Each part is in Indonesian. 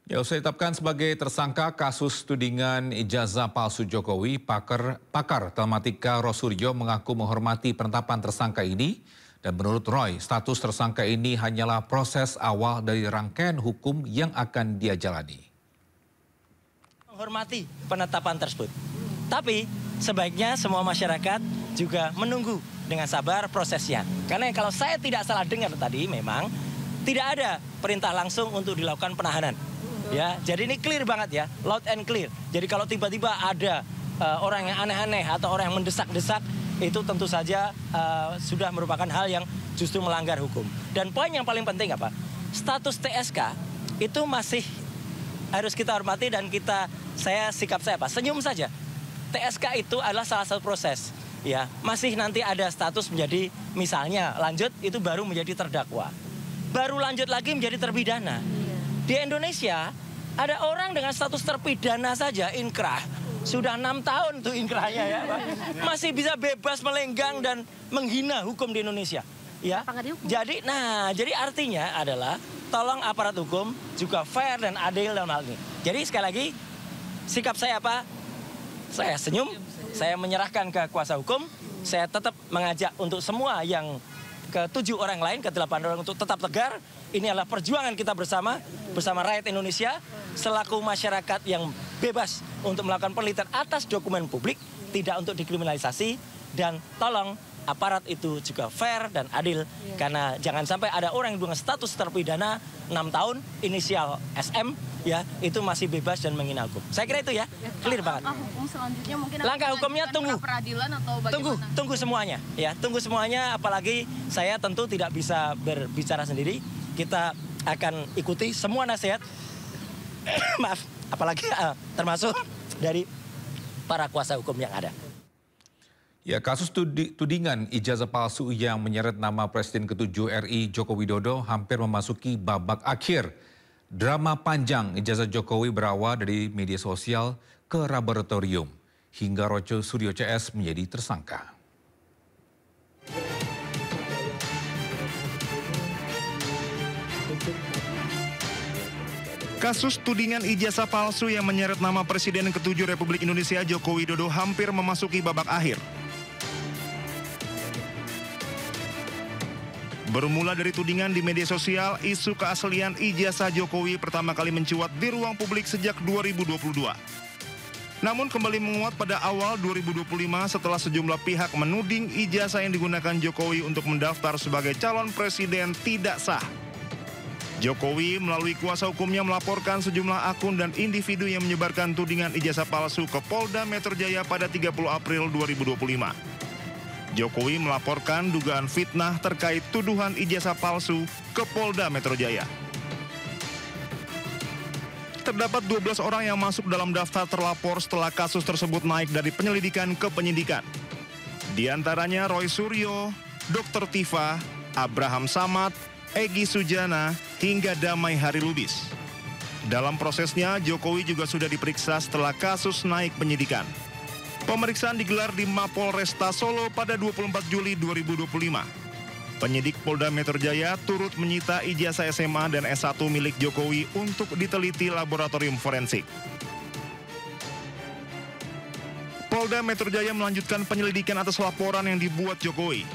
Ya, usai ditetapkan sebagai tersangka kasus tudingan ijazah palsu Jokowi, pakar telematika Rosuryo mengaku menghormati penetapan tersangka ini. Dan menurut Roy, status tersangka ini hanyalah proses awal dari rangkaian hukum yang akan dia jalani. Menghormati penetapan tersebut. Tapi sebaiknya semua masyarakat juga menunggu dengan sabar prosesnya. Karena kalau saya tidak salah dengar tadi memang tidak ada perintah langsung untuk dilakukan penahanan. Ya, jadi ini clear banget ya, loud and clear. Jadi kalau tiba-tiba ada orang yang aneh-aneh atau orang yang mendesak-desak, itu tentu saja sudah merupakan hal yang justru melanggar hukum. Dan poin yang paling penting apa? Status TSK itu masih harus kita hormati dan sikap saya apa? Senyum saja. TSK itu adalah salah satu proses. Ya, masih nanti ada status menjadi misalnya lanjut itu baru menjadi terdakwa. Baru lanjut lagi menjadi terpidana. Di Indonesia ada orang dengan status terpidana saja inkrah. Sudah 6 tahun tuh inkrahnya ya. Masih bisa bebas melenggang dan menghina hukum di Indonesia. Ya. Jadi artinya adalah tolong aparat hukum juga fair dan adil dalam hal ini. Jadi sekali lagi sikap saya apa? Saya senyum, saya menyerahkan ke kuasa hukum, saya tetap mengajak untuk semua yang ke-7 orang lain, ke-8 orang untuk tetap tegar. Ini adalah perjuangan kita bersama rakyat Indonesia, selaku masyarakat yang bebas untuk melakukan penelitian atas dokumen publik, tidak untuk dikriminalisasi, dan tolong aparat itu juga fair dan adil, karena jangan sampai ada orang yang dengan status terpidana 6 tahun, inisial SM, ya itu masih bebas dan menghina hukum. Saya kira itu ya, clear banget. Hukum selanjutnya mungkin langkah hukumnya tunggu. Peradilan atau bagaimana? Tunggu semuanya, ya tunggu semuanya. Apalagi saya tentu tidak bisa berbicara sendiri. Kita akan ikuti semua nasihat, maaf, apalagi termasuk dari para kuasa hukum yang ada. Ya, kasus tudingan ijazah palsu yang menyeret nama Presiden ke-7 RI Joko Widodo hampir memasuki babak akhir. Drama panjang ijazah Jokowi berawal dari media sosial ke laboratorium hingga Rojo Suryo CS menjadi tersangka. Kasus tudingan ijazah palsu yang menyeret nama Presiden ke-7 Republik Indonesia Joko Widodo hampir memasuki babak akhir. Bermula dari tudingan di media sosial, isu keaslian ijazah Jokowi pertama kali mencuat di ruang publik sejak 2022. Namun kembali menguat pada awal 2025 setelah sejumlah pihak menuding ijazah yang digunakan Jokowi untuk mendaftar sebagai calon presiden tidak sah. Jokowi melalui kuasa hukumnya melaporkan sejumlah akun dan individu yang menyebarkan tudingan ijazah palsu ke Polda Metro Jaya pada 30 April 2025. Jokowi melaporkan dugaan fitnah terkait tuduhan ijazah palsu ke Polda Metro Jaya. Terdapat 12 orang yang masuk dalam daftar terlapor setelah kasus tersebut naik dari penyelidikan ke penyidikan. Di antaranya Roy Suryo, Dr. Tifa, Abraham Samad, Egy Sujana, hingga Damai Hari Lubis. Dalam prosesnya, Jokowi juga sudah diperiksa setelah kasus naik penyidikan. Pemeriksaan digelar di Mapolresta Solo pada 24 Juli 2025. Penyidik Polda Metro Jaya turut menyita ijazah SMA dan S1 milik Jokowi untuk diteliti laboratorium forensik. Polda Metro Jaya melanjutkan penyelidikan atas laporan yang dibuat Jokowi.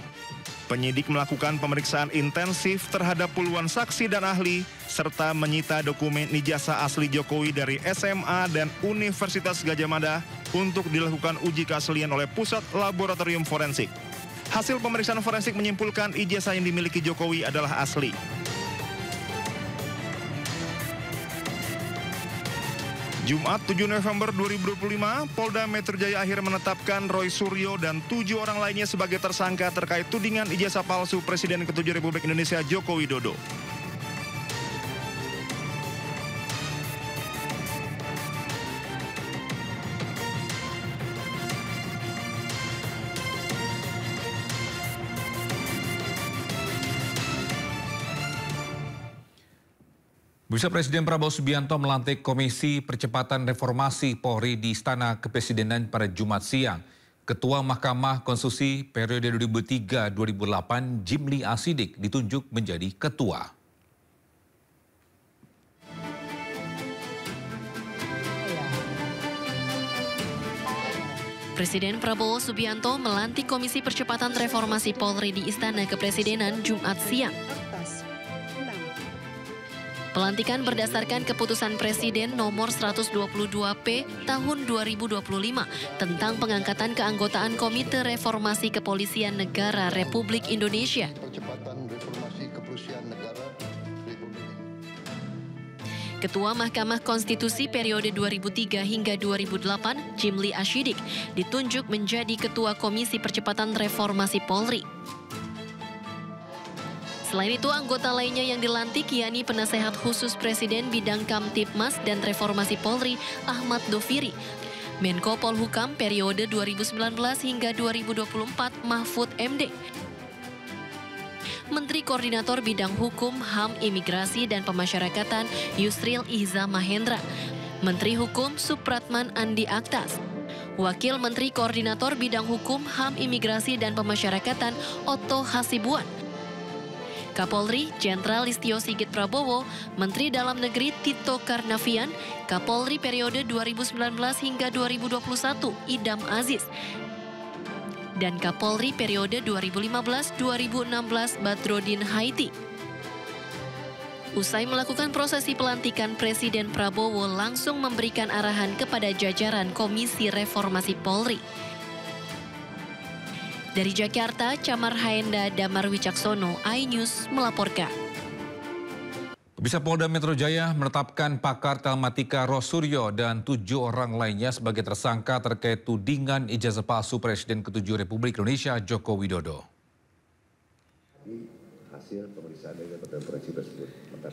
Penyidik melakukan pemeriksaan intensif terhadap puluhan saksi dan ahli, serta menyita dokumen ijazah asli Jokowi dari SMA dan Universitas Gadjah Mada untuk dilakukan uji keaslian oleh Pusat Laboratorium Forensik. Hasil pemeriksaan forensik menyimpulkan ijazah yang dimiliki Jokowi adalah asli. Jumat 7 November 2025, Polda Metro Jaya akhirnya menetapkan Roy Suryo dan 7 orang lainnya sebagai tersangka terkait tudingan ijazah palsu Presiden ke-7 Republik Indonesia Joko Widodo. Bursa Presiden Prabowo Subianto melantik Komisi Percepatan Reformasi Polri di Istana Kepresidenan pada Jumat siang. Ketua Mahkamah Konstitusi periode 2003-2008 Jimli Asidik ditunjuk menjadi ketua. Presiden Prabowo Subianto melantik Komisi Percepatan Reformasi Polri di Istana Kepresidenan Jumat siang. Pelantikan berdasarkan keputusan Presiden nomor 122P tahun 2025 tentang pengangkatan keanggotaan Komite Reformasi Kepolisian Negara Republik Indonesia. Ketua Mahkamah Konstitusi periode 2003 hingga 2008, Jimli Ashidik, ditunjuk menjadi Ketua Komisi Percepatan Reformasi Polri. Selain itu, anggota lainnya yang dilantik yakni Penasehat Khusus Presiden Bidang Kamtibmas dan Reformasi Polri, Ahmad Doviri, Menko Polhukam periode 2019 hingga 2024, Mahfud MD, Menteri Koordinator Bidang Hukum, HAM, Imigrasi, dan Pemasyarakatan Yusril Ihza Mahendra, Menteri Hukum Supratman Andi Aktas, Wakil Menteri Koordinator Bidang Hukum, HAM, Imigrasi, dan Pemasyarakatan Otto Hasibuan, Kapolri Jenderal Listio Sigit Prabowo, Menteri Dalam Negeri Tito Karnavian, Kapolri periode 2019 hingga 2021 Idam Aziz, dan Kapolri periode 2015-2016 Badrodin Haiti. Usai melakukan prosesi pelantikan, Presiden Prabowo langsung memberikan arahan kepada jajaran Komisi Reformasi Polri. Dari Jakarta, Camar Haenda Damar Wicaksono, iNews melaporkan. Pemirsa, Polda Metro Jaya menetapkan pakar telematika Rosuryo dan 7 orang lainnya sebagai tersangka terkait tudingan ijazah palsu Presiden ke-7 Republik Indonesia Joko Widodo.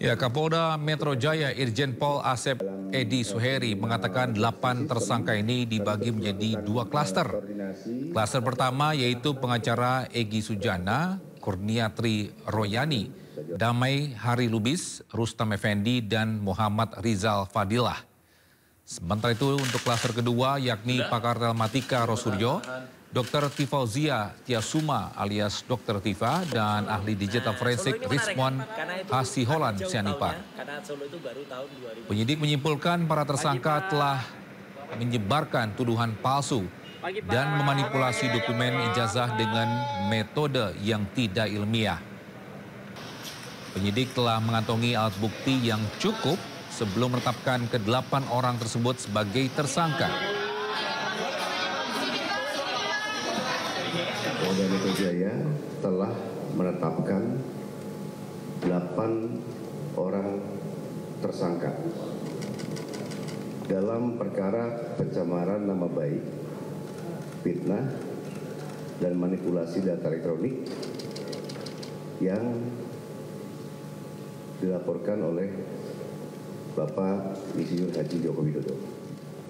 Ya, Kapolda Metro Jaya Irjen Pol Asep Edi Suheri mengatakan 8 tersangka ini dibagi menjadi 2 klaster. Klaster pertama yaitu pengacara Egy Sujana, Kurniatri Royani, Damai Hari Lubis, Rustam Effendi, dan Muhammad Rizal Fadilah. Sementara itu untuk klaster kedua yakni pakar telematika Rosuryo, Dr. Tifauzia Tiasuma alias Dr. Tifa, dan ahli digital forensik Rizwan Hasiholan Sianipar. Penyidik menyimpulkan para tersangka telah menyebarkan tuduhan palsu dan memanipulasi dokumen ijazah dengan metode yang tidak ilmiah. Penyidik telah mengantongi alat bukti yang cukup sebelum menetapkan ke-8 orang tersebut sebagai tersangka. Polda Metro Jaya telah menetapkan 8 orang tersangka dalam perkara pencemaran nama baik, fitnah, dan manipulasi data elektronik yang dilaporkan oleh Bapak Insinyur Haji Joko Widodo.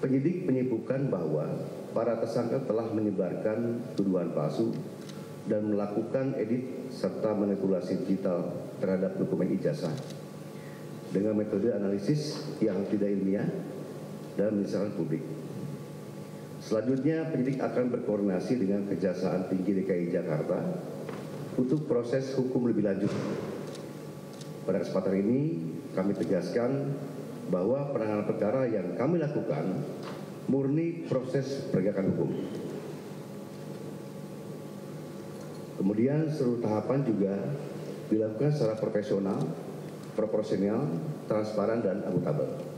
Penyidik menyimpulkan bahwa para tersangka telah menyebarkan tuduhan palsu dan melakukan edit serta manipulasi digital terhadap dokumen ijazah dengan metode analisis yang tidak ilmiah dan menyesatkan publik. Selanjutnya, penyidik akan berkoordinasi dengan Kejaksaan Tinggi DKI Jakarta untuk proses hukum lebih lanjut. Pada kesempatan ini, kami tegaskan bahwa penanganan perkara yang kami lakukan murni proses penegakan hukum. Kemudian seluruh tahapan juga dilakukan secara profesional, proporsional, transparan, dan akuntabel.